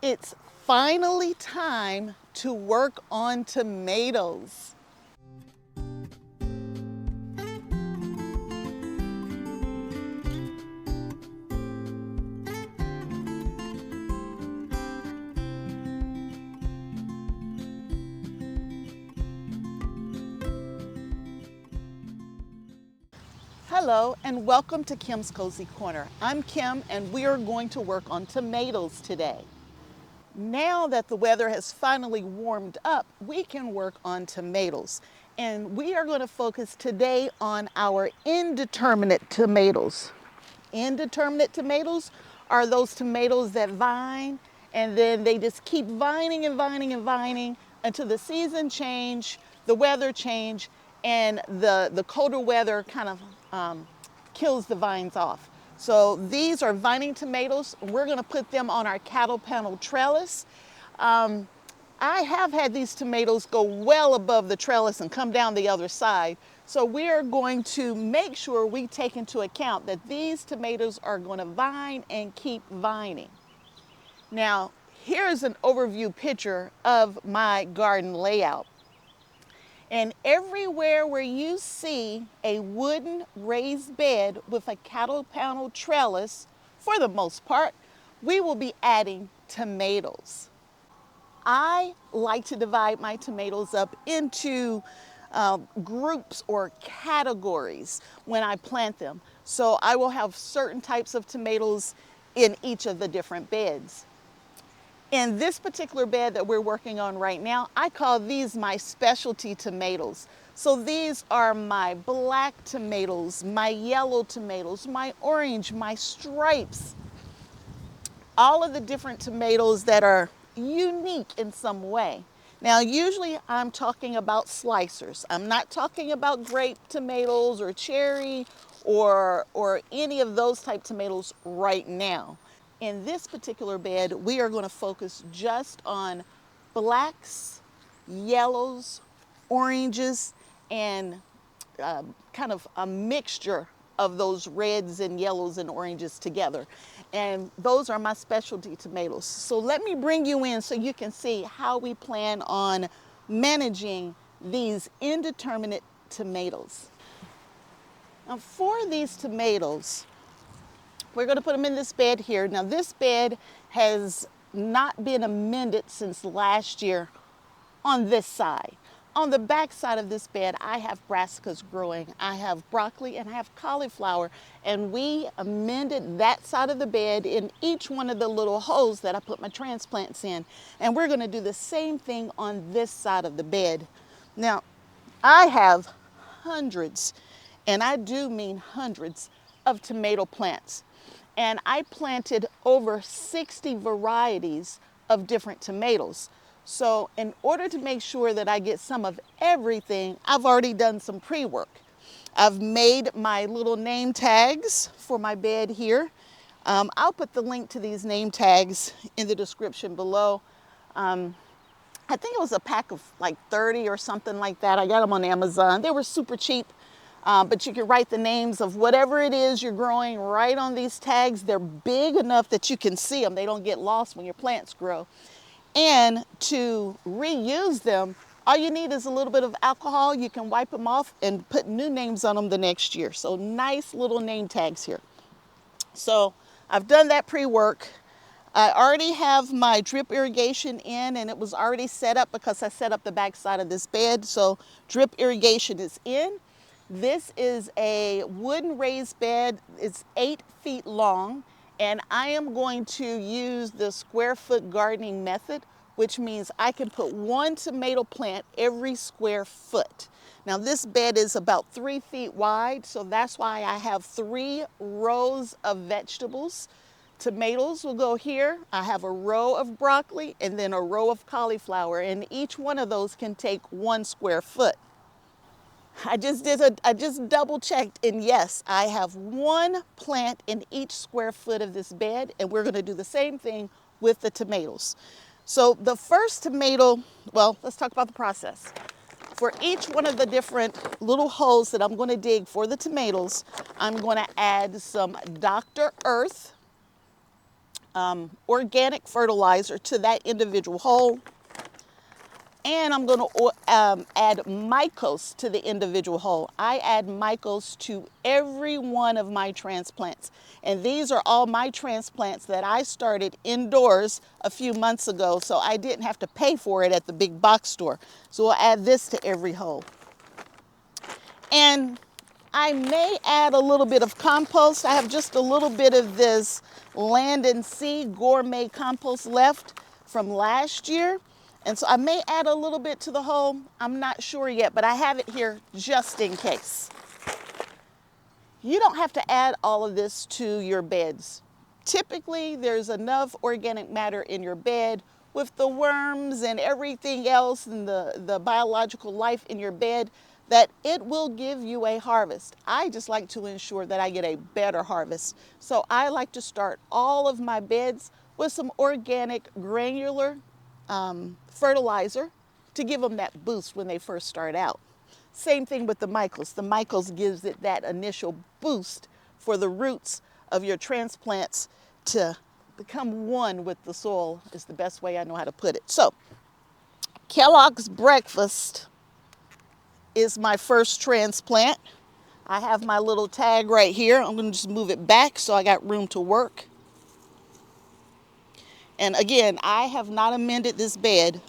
It's finally time to work on tomatoes. Hello and welcome to Kim's Cozy Corner. I'm Kim and we are going to work on tomatoes today. Now that the weather has finally warmed up, we can work on tomatoes. And we are going to focus today on our indeterminate tomatoes. Indeterminate tomatoes are those tomatoes that vine and then they just keep vining and vining and vining until the season change, the weather change, and the colder weather kind of kills the vines off. So these are vining tomatoes. We're going to put them on our cattle panel trellis. I have had these tomatoes go well above the trellis and come down the other side. So we're going to make sure we take into account that these tomatoes are going to vine and keep vining. Now, here's an overview picture of my garden layout. And everywhere where you see a wooden raised bed with a cattle panel trellis, for the most part, we will be adding tomatoes. I like to divide my tomatoes up into groups or categories when I plant them. So I will have certain types of tomatoes in each of the different beds. In this particular bed that we're working on right now, I call these my specialty tomatoes. So these are my black tomatoes, my yellow tomatoes, my orange, my stripes, all of the different tomatoes that are unique in some way. Now, usually I'm talking about slicers. I'm not talking about grape tomatoes or cherry or any of those type tomatoes right now. In this particular bed, we are going to focus just on blacks, yellows, oranges, and kind of a mixture of those reds and yellows and oranges together. And those are my specialty tomatoes. So let me bring you in so you can see how we plan on managing these indeterminate tomatoes. Now for these tomatoes, we're going to put them in this bed here. Now this bed has not been amended since last year on this side. On the back side of this bed, I have brassicas growing. I have broccoli and I have cauliflower. And we amended that side of the bed in each one of the little holes that I put my transplants in. And we're going to do the same thing on this side of the bed. Now, I have hundreds, and I do mean hundreds, of tomato plants. And I planted over 60 varieties of different tomatoes. So in order to make sure that I get some of everything, I've already done some pre-work. I've made my little name tags for my bed here. I'll put the link to these name tags in the description below. I think it was a pack of like 30 or something like that. I got them on Amazon. They were super cheap. But you can write the names of whatever it is you're growing right on these tags. They're big enough that you can see them. They don't get lost when your plants grow. And to reuse them, all you need is a little bit of alcohol. You can wipe them off and put new names on them the next year. So nice little name tags here. So I've done that pre-work. I already have my drip irrigation in, and it was already set up because I set up the back side of this bed. So drip irrigation is in. This is a wooden raised bed. It's 8 feet long, and I am going to use the square foot gardening method, which means I can put one tomato plant every square foot. Now this bed is about 3 feet wide, so that's why I have 3 rows of vegetables. Tomatoes will go here. I have a row of broccoli and then a row of cauliflower, and each one of those can take 1 square foot. I just double checked, and yes, I have 1 plant in each square foot of this bed, and we're going to do the same thing with the tomatoes. So the first tomato, well, let's talk about the process. For each one of the different little holes that I'm going to dig for the tomatoes, I'm going to add some Dr. Earth, organic fertilizer to that individual hole. And I'm going to add Mykos to the individual hole. I add Mykos to every one of my transplants. And these are all my transplants that I started indoors a few months ago, so I didn't have to pay for it at the big box store. So we'll add this to every hole. And I may add a little bit of compost. I have just a little bit of this Land and Sea gourmet compost left from last year. And so I may add a little bit to the hole. I'm not sure yet, but I have it here just in case. You don't have to add all of this to your beds. Typically, there's enough organic matter in your bed with the worms and everything else and the biological life in your bed that it will give you a harvest. I just like to ensure that I get a better harvest. So I like to start all of my beds with some organic granular fertilizer to give them that boost when they first start out. Same thing with the Mykos. The Mykos gives it that initial boost for the roots of your transplants to become one with the soil, is the best way I know how to put it. So Kellogg's Breakfast is my first transplant. I have my little tag right here. I'm going to just move it back so I got room to work. And again, I have not amended this bed.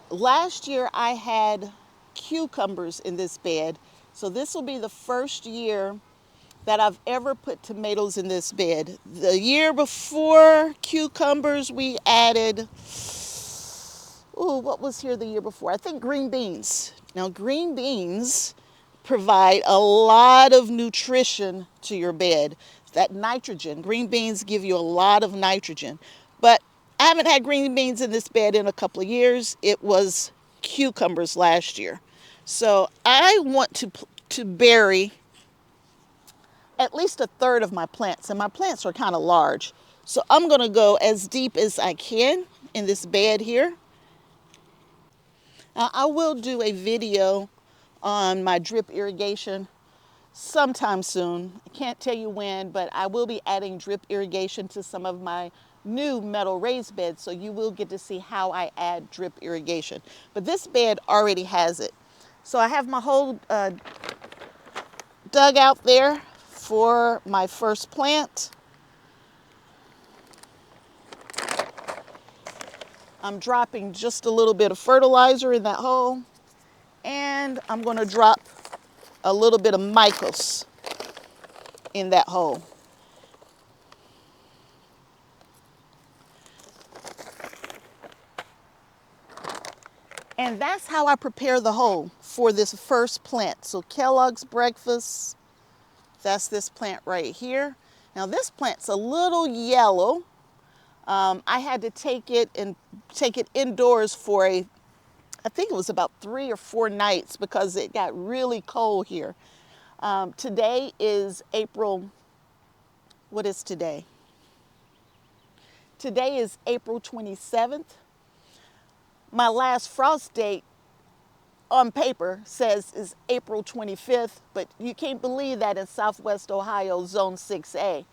Last year I had cucumbers in this bed, so this will be the first year that I've ever put tomatoes in this bed. The year before cucumbers we added, what was here the year before? I think green beans. Now green beans provide a lot of nutrition to your bed. That nitrogen, green beans give you a lot of nitrogen. But I haven't had green beans in this bed in a couple of years. It was cucumbers last year. So I want to bury at least a third of my plants, and my plants are kind of large. So I'm going to go as deep as I can in this bed here. Now, I will do a video on my drip irrigation sometime soon. I can't tell you when, but I will be adding drip irrigation to some of my new metal raised beds, so you will get to see how I add drip irrigation. But this bed already has it. So I have my hole dug out there for my first plant. I'm dropping just a little bit of fertilizer in that hole, and I'm going to drop a little bit of Mykos in that hole. And that's how I prepare the hole for this first plant. So Kellogg's Breakfast, that's this plant right here. Now this plant's a little yellow. I had to take it indoors for I think it was about 3 or 4 nights because it got really cold here. Today is April, what is today? Today is April 27th. My last frost date on paper says is April 25th, but you can't believe that in Southwest Ohio, Zone 6A.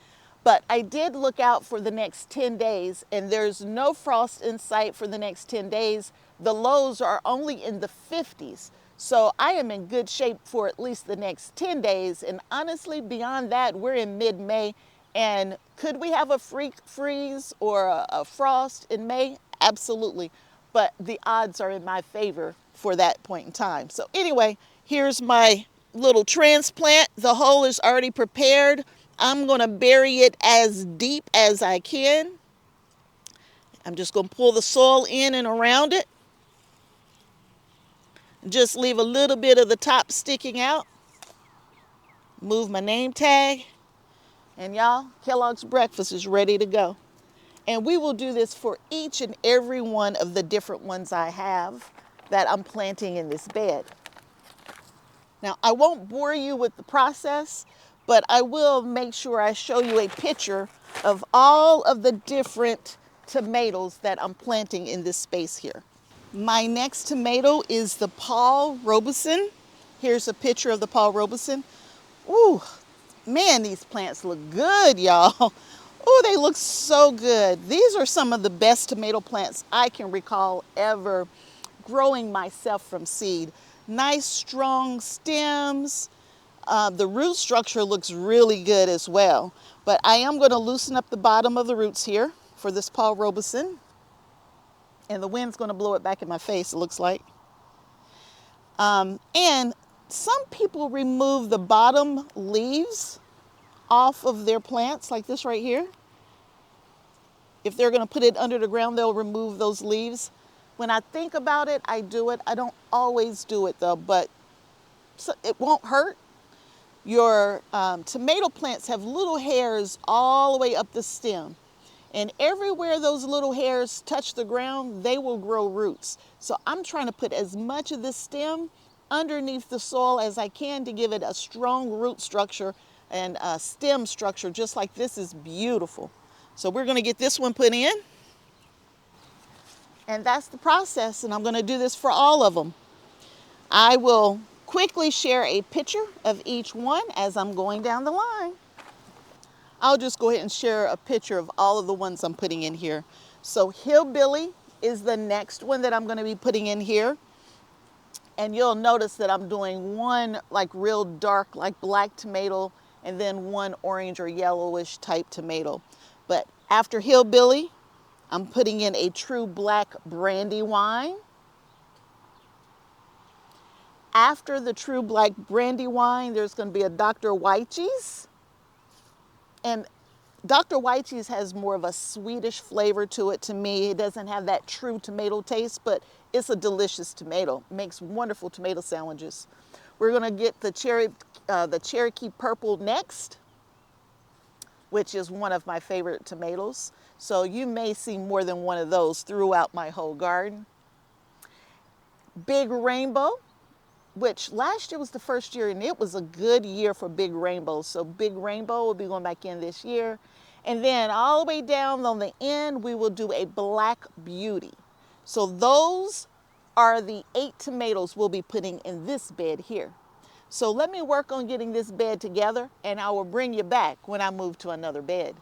But I did look out for the next 10 days, and there's no frost in sight for the next 10 days. The lows are only in the 50s. So I am in good shape for at least the next 10 days. And honestly, beyond that, we're in mid-May. And could we have a freeze or a frost in May? Absolutely. But the odds are in my favor for that point in time. So anyway, here's my little transplant. The hole is already prepared. I'm going to bury it as deep as I can. I'm just going to pull the soil in and around it. Just leave a little bit of the top sticking out. Move my name tag. And y'all, Kellogg's Breakfast is ready to go. And we will do this for each and every one of the different ones I have that I'm planting in this bed. Now, I won't bore you with the process, but I will make sure I show you a picture of all of the different tomatoes that I'm planting in this space here. My next tomato is the Paul Robeson. Here's a picture of the Paul Robeson. Ooh, man, these plants look good, y'all. Oh, they look so good. These are some of the best tomato plants I can recall ever growing myself from seed. Nice, strong stems. The root structure looks really good as well. But I am going to loosen up the bottom of the roots here for this Paul Robeson. And the wind's going to blow it back in my face, it looks like. And some people remove the bottom leaves off of their plants, like this right here. If they're going to put it under the ground, they'll remove those leaves. When I think about it, I do it. I don't always do it though, but it won't hurt. Your tomato plants have little hairs all the way up the stem. And everywhere those little hairs touch the ground, they will grow roots. So I'm trying to put as much of this stem underneath the soil as I can to give it a strong root structure and a stem structure, just like this is beautiful. So we're going to get this one put in. And that's the process, and I'm going to do this for all of them. I will quickly share a picture of each one as I'm going down the line. I'll just go ahead and share a picture of all of the ones I'm putting in here. So Hillbilly is the next one that I'm going to be putting in here. And you'll notice that I'm doing one like real dark, like black tomato, and then one orange or yellowish type tomato. But after Hillbilly, I'm putting in a true black Brandywine. After the true black Brandywine, there's going to be a Dr. Wychees. And Dr. Wychees has more of a sweetish flavor to it to me. It doesn't have that true tomato taste, but it's a delicious tomato. It makes wonderful tomato sandwiches. We're going to get the Cherokee Purple next, which is one of my favorite tomatoes. So you may see more than one of those throughout my whole garden. Big Rainbow, which last year was the first year, and it was a good year for Big Rainbow. So Big Rainbow will be going back in this year. And then all the way down on the end, we will do a Black Beauty. So those are the 8 tomatoes we'll be putting in this bed here. So let me work on getting this bed together, and I will bring you back when I move to another bed.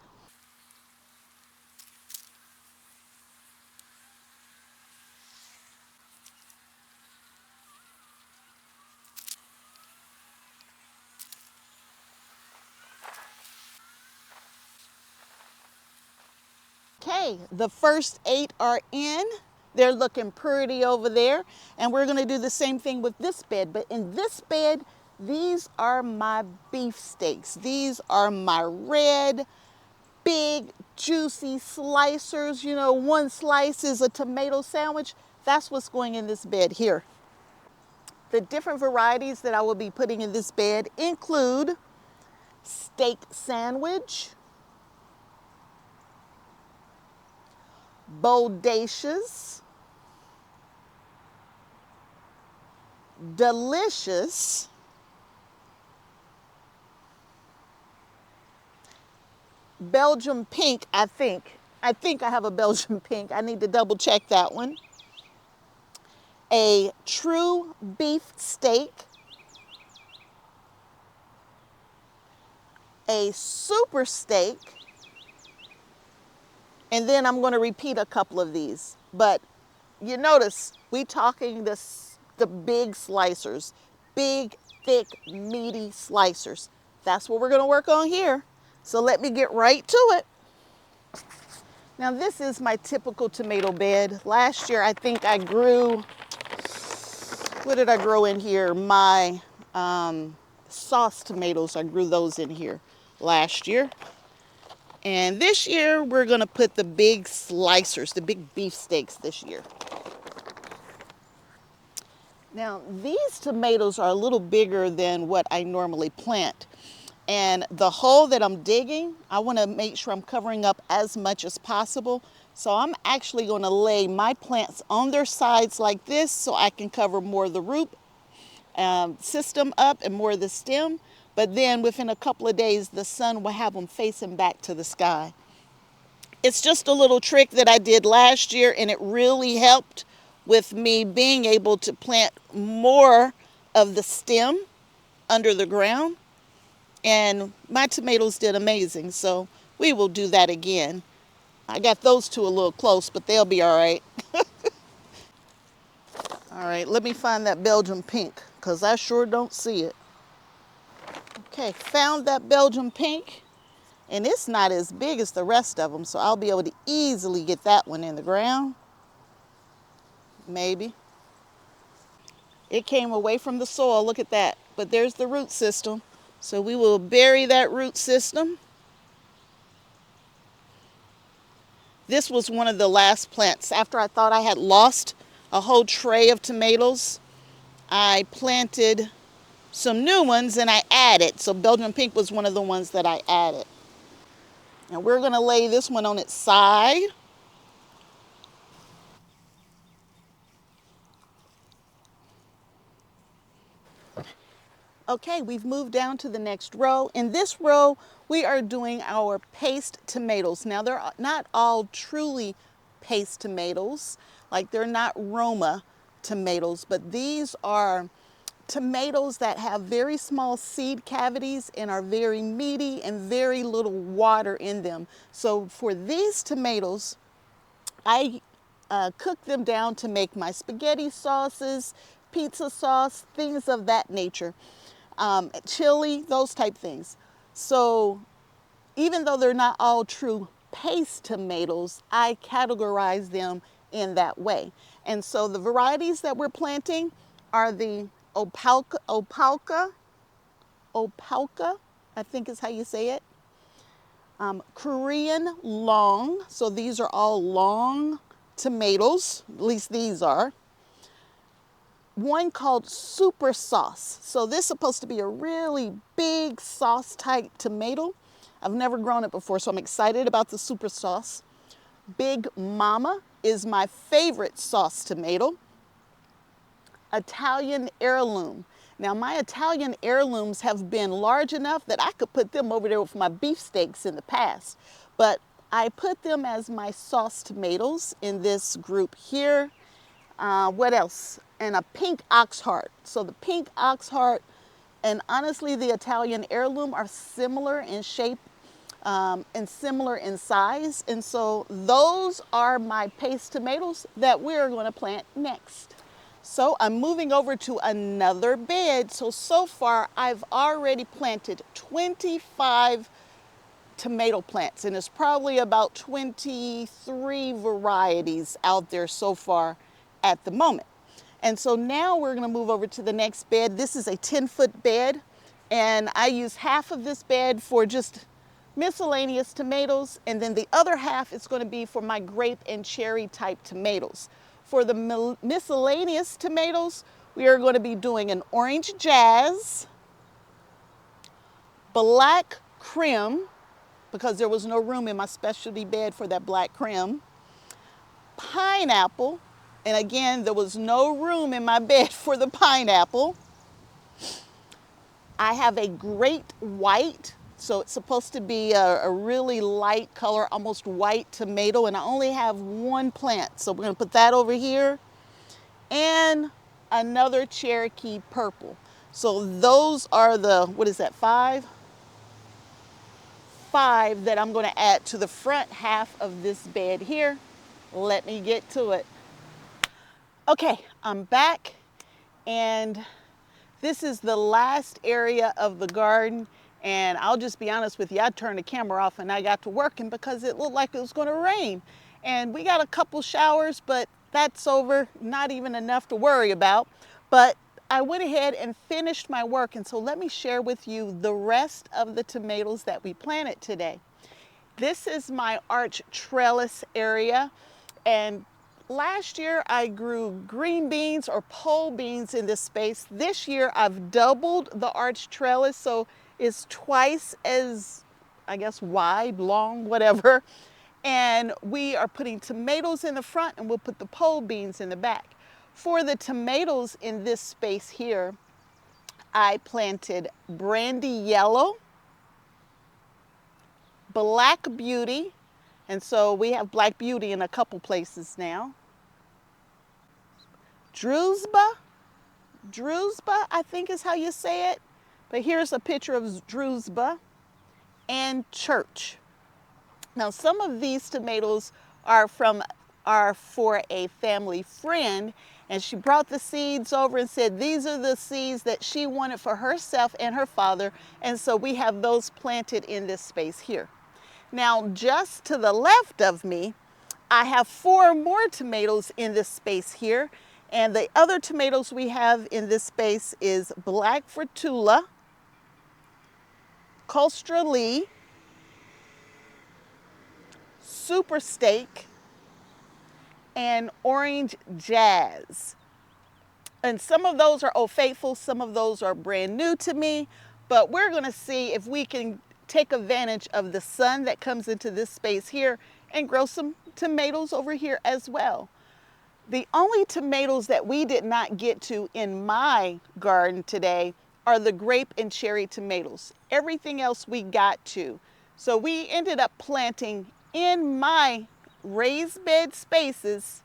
Okay, the first 8 are in. They're looking pretty over there. And we're going to do the same thing with this bed. But in this bed, these are my beefsteaks. These are my red, big, juicy slicers. You know, one slice is a tomato sandwich. That's what's going in this bed here. The different varieties that I will be putting in this bed include steak sandwich, bodacious, delicious, Belgium pink, I think I have a Belgian pink. I need to double check that one. A true beef steak, a super steak, and then I'm going to repeat a couple of these. But you notice we talking the big slicers, big, thick, meaty slicers. That's what we're going to work on here. So let me get right to it. Now this is my typical tomato bed. Last year I think I grew, what did I grow in here? My sauce tomatoes, I grew those in here last year. And this year we're going to put the big slicers, the big beef steaks this year. Now these tomatoes are a little bigger than what I normally plant. And the hole that I'm digging, I want to make sure I'm covering up as much as possible. So I'm actually going to lay my plants on their sides like this so I can cover more of the root system up and more of the stem. But then within a couple of days, the sun will have them facing back to the sky. It's just a little trick that I did last year, and it really helped with me being able to plant more of the stem under the ground. And my tomatoes did amazing. So we will do that again. I got those two a little close, but they'll be all right. All right, let me find that Belgian pink because I sure don't see it. Okay, found that Belgian pink, and it's not as big as the rest of them, so I'll be able to easily get that one in the ground. Maybe. It came away from the soil, look at that. But there's the root system. So we will bury that root system. This was one of the last plants. After I thought I had lost a whole tray of tomatoes, I planted some new ones and I added. So Belgian pink was one of the ones that I added. And we're gonna lay this one on its side. Okay, we've moved down to the next row. In this row, we are doing our paste tomatoes. Now, they're not all truly paste tomatoes, like they're not Roma tomatoes, but these are tomatoes that have very small seed cavities and are very meaty and very little water in them. So for these tomatoes, I cook them down to make my spaghetti sauces, pizza sauce, things of that nature. Chili, those type things. So even though they're not all true paste tomatoes, I categorize them in that way. And so the varieties that we're planting are the opalka, I think is how you say it. Korean long, so these are all long tomatoes, at least these are. One called super sauce. So this is supposed to be a really big sauce type tomato. I've never grown it before, so I'm excited about the super sauce. Big Mama is my favorite sauce tomato. Italian heirloom. Now my Italian heirlooms have been large enough that I could put them over there with my beefsteaks in the past, but I put them as my sauce tomatoes in this group here. What else? And a pink ox heart. So the pink ox heart and honestly the Italian heirloom are similar in shape and similar in size. And so those are my paste tomatoes that we're going to plant next. So I'm moving over to another bed. So far I've already planted 25 tomato plants, and it's probably about 23 varieties out there so far at the moment. And so now we're gonna move over to the next bed. This is a 10-foot bed, and I use half of this bed for just miscellaneous tomatoes, and then the other half is gonna be for my grape and cherry type tomatoes. For the miscellaneous tomatoes, we are gonna be doing an orange jazz, black creme, because there was no room in my specialty bed for that black creme, pineapple, and again, there was no room in my bed for the pineapple. I have a great white, so it's supposed to be a really light color, almost white tomato, and I only have one plant, so we're gonna put that over here, and another Cherokee purple. So those are the, what is that, five that I'm going to add to the front half of this bed here. Let me get to it. Okay, I'm back, and this is the last area of the garden, and I'll just be honest with you, I turned the camera off and I got to working because it looked like it was going to rain. And we got a couple showers, but that's over, not even enough to worry about. But I went ahead and finished my work, and so let me share with you the rest of the tomatoes that we planted today. This is my arch trellis area, and last year I grew green beans or pole beans in this space. This year I've doubled the arch trellis, so it's twice as, I guess, wide, long, whatever. And we are putting tomatoes in the front, and we'll put the pole beans in the back. For the tomatoes in this space here, I planted brandy yellow, black beauty, and so we have black beauty in a couple places now. Drusba, I think is how you say it, but here's a picture of Drusba, and church. Now, some of these tomatoes are for a family friend, and she brought the seeds over and said these are the seeds that she wanted for herself and her father, and so we have those planted in this space here. Now, just to the left of me, I have 4 more tomatoes in this space here, and the other tomatoes we have in this space is black Fertula, Costra Lee, Super Steak, and Orange Jazz. And some of those are Old Faithful, some of those are brand new to me, but we're gonna see if we can take advantage of the sun that comes into this space here and grow some tomatoes over here as well. The only tomatoes that we did not get to in my garden today are the grape and cherry tomatoes. Everything else we got to. So we ended up planting in my raised bed spaces.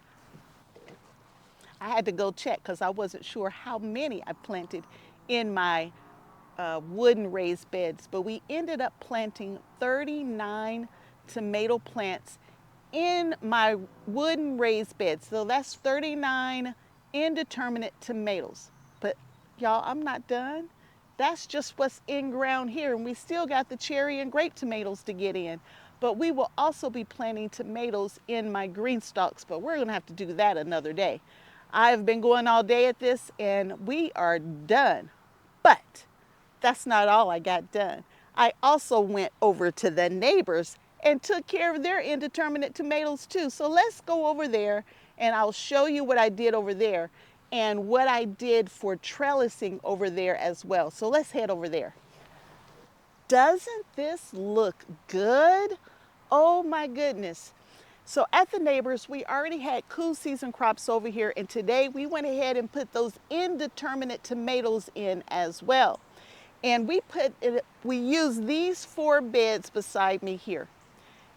I had to go check because I wasn't sure how many I planted in my wooden raised beds, but we ended up planting 39 tomato plants in my wooden raised bed. So that's 39 indeterminate tomatoes. But y'all, I'm not done. That's just what's in ground here, and we still got the cherry and grape tomatoes to get in. But we will also be planting tomatoes in my green stalks, but we're gonna have to do that another day. I've been going all day at this and we are done. But that's not all I got done. I also went over to the neighbors and took care of their indeterminate tomatoes too. So let's go over there and I'll show you what I did over there and what I did for trellising over there as well. So let's head over there. Doesn't this look good? Oh my goodness. So at the neighbors, we already had cool season crops over here, and today we went ahead and put those indeterminate tomatoes in as well. And we used these 4 beds beside me here.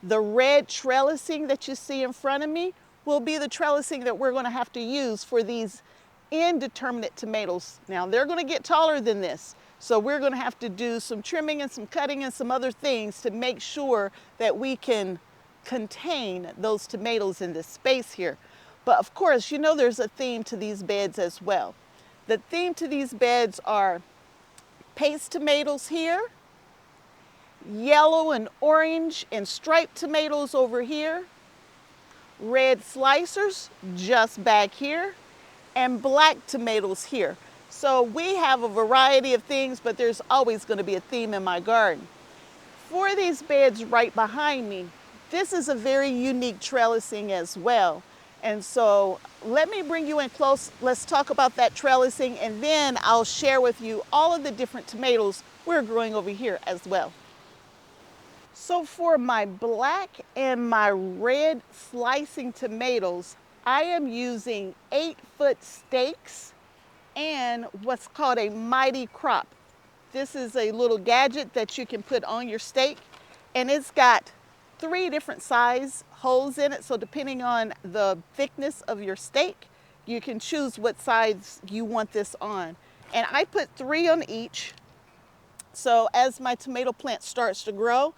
The red trellising that you see in front of me will be the trellising that we're going to have to use for these indeterminate tomatoes. Now they're going to get taller than this, so we're going to have to do some trimming and some cutting and some other things to make sure that we can contain those tomatoes in this space here. But of course, you know there's a theme to these beds as well. The theme to these beds are paste tomatoes here, yellow and orange and striped tomatoes over here, red slicers just back here, and black tomatoes here. So we have a variety of things, but there's always going to be a theme in my garden. For these beds right behind me, this is a very unique trellising as well. And so let me bring you in close. Let's talk about that trellising, and then I'll share with you all of the different tomatoes we're growing over here as well. So for my black and my red slicing tomatoes, I am using 8-foot stakes and what's called a mighty crop. This is a little gadget that you can put on your stake, and it's got 3 different size holes in it. So depending on the thickness of your stake, you can choose what size you want this on. And I put 3 on each. So as my tomato plant starts to grow,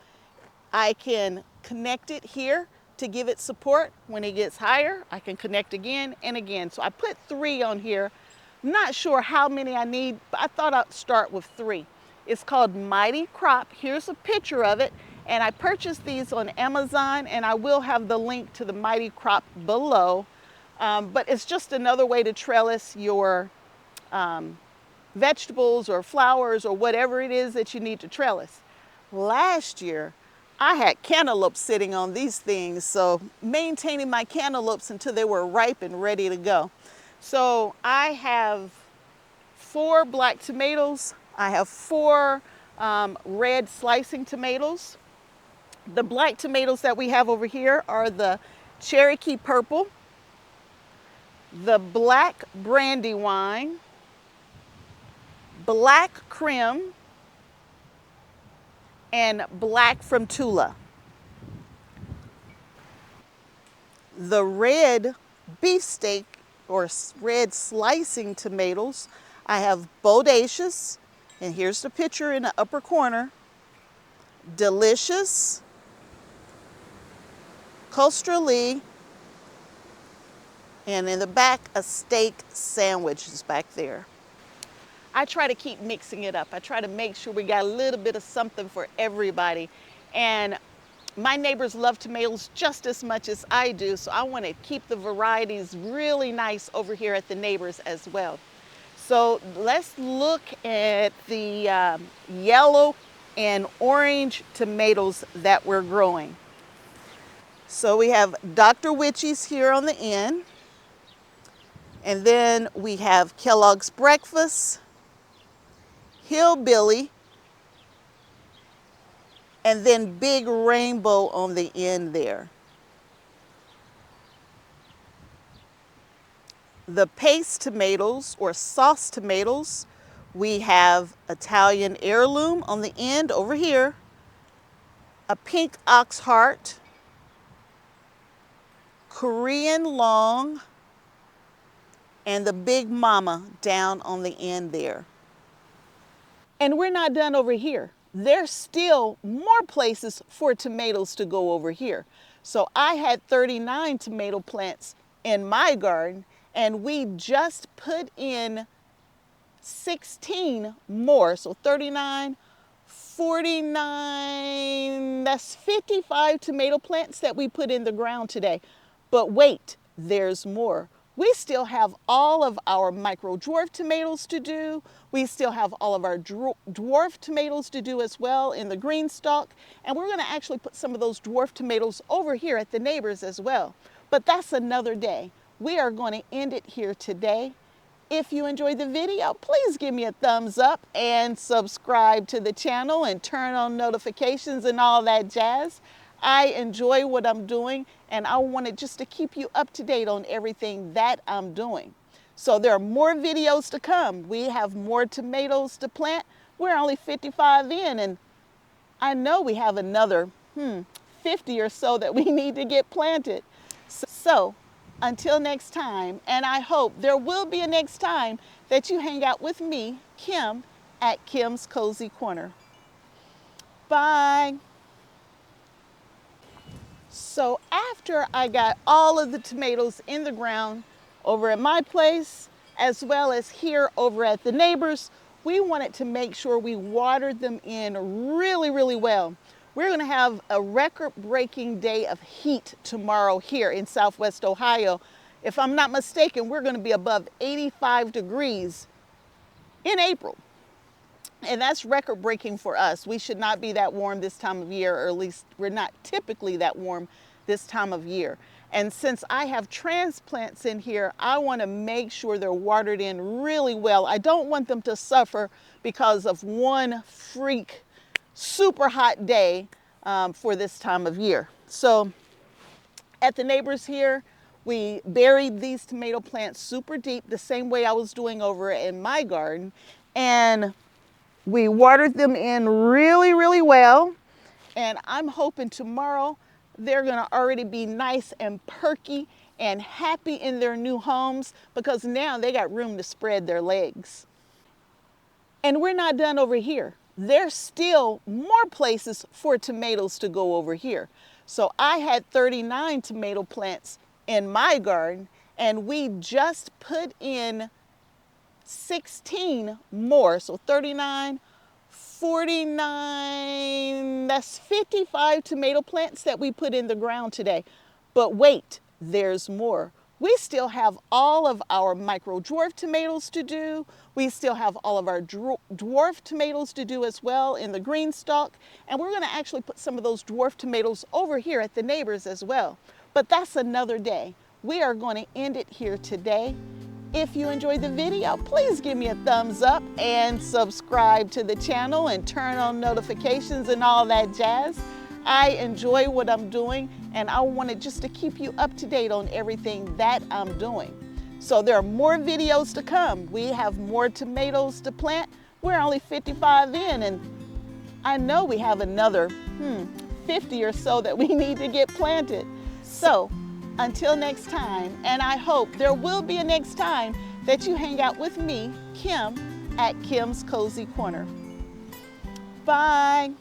I can connect it here to give it support. When it gets higher, I can connect again and again. So I put 3 on here. I'm not sure how many I need, but I thought I'd start with 3. It's called Mighty Crop. Here's a picture of it. And I purchased these on Amazon, and I will have the link to the Mighty Crop below. But it's just another way to trellis your vegetables or flowers or whatever it is that you need to trellis. Last year, I had cantaloupes sitting on these things, so maintaining my cantaloupes until they were ripe and ready to go. So I have 4 black tomatoes. I have 4 red slicing tomatoes. The black tomatoes that we have over here are the Cherokee Purple, the Black Brandywine, Black Crim, and Black from Tula. The red beefsteak or red slicing tomatoes, I have Bodacious, and here's the picture in the upper corner, Delicious, coasterly, and in the back, a steak sandwich is back there. I try to keep mixing it up. I try to make sure we got a little bit of something for everybody. And my neighbors love tomatoes just as much as I do, so I want to keep the varieties really nice over here at the neighbors as well. So let's look at the yellow and orange tomatoes that we're growing. So we have Dr. Witchy's here on the end. And then we have Kellogg's Breakfast, Hillbilly, and then Big Rainbow on the end there. The paste tomatoes or sauce tomatoes, we have Italian Heirloom on the end over here, a pink ox heart, Korean long, and the Big Mama down on the end there. And we're not done over here. There's still more places for tomatoes to go over here. So I had 39 tomato plants in my garden, and we just put in 16 more. So 39, 49, that's 55 tomato plants that we put in the ground today. But wait, there's more. We still have all of our micro dwarf tomatoes to do. We still have all of our dwarf tomatoes to do as well in the GreenStalk. And we're gonna actually put some of those dwarf tomatoes over here at the neighbors as well. But that's another day. We are gonna end it here today. If you enjoyed the video, please give me a thumbs up and subscribe to the channel and turn on notifications and all that jazz. I enjoy what I'm doing, and I wanted just to keep you up to date on everything that I'm doing. So there are more videos to come. We have more tomatoes to plant. We're only 55 in, and I know we have another 50 or so that we need to get planted. So until next time, and I hope there will be a next time that you hang out with me, Kim, at Kim's Cozy Corner. Bye. So after I got all of the tomatoes in the ground over at my place, as well as here over at the neighbors, we wanted to make sure we watered them in really, really well. We're gonna have a record-breaking day of heat tomorrow here in Southwest Ohio. If I'm not mistaken, we're gonna be above 85 degrees in April. And that's record-breaking for us. We should not be that warm this time of year, or at least we're not typically that warm this time of year. And since I have transplants in here, I want to make sure they're watered in really well. I don't want them to suffer because of one freak super hot day for this time of year. So at the neighbors here, we buried these tomato plants super deep, the same way I was doing over in my garden. And we watered them in really, really well. And I'm hoping tomorrow they're gonna already be nice and perky and happy in their new homes, because now they got room to spread their legs. And we're not done over here. There's still more places for tomatoes to go over here. So I had 39 tomato plants in my garden, and we just put in 16 more. So 39, 49, that's 55 tomato plants that we put in the ground today. But wait, there's more. We still have all of our micro dwarf tomatoes to do. We still have all of our dwarf tomatoes to do as well in the GreenStalk. And we're gonna actually put some of those dwarf tomatoes over here at the neighbors as well. But that's another day. We are gonna end it here today. If you enjoyed the video, please give me a thumbs up and subscribe to the channel and turn on notifications and all that jazz. I enjoy what I'm doing, and I wanted just to keep you up to date on everything that I'm doing. So there are more videos to come. We have more tomatoes to plant. We're only 55 in, and I know we have another 50 or so that we need to get planted. So until next time, and I hope there will be a next time that you hang out with me, Kim, at Kim's Cozy Corner. Bye.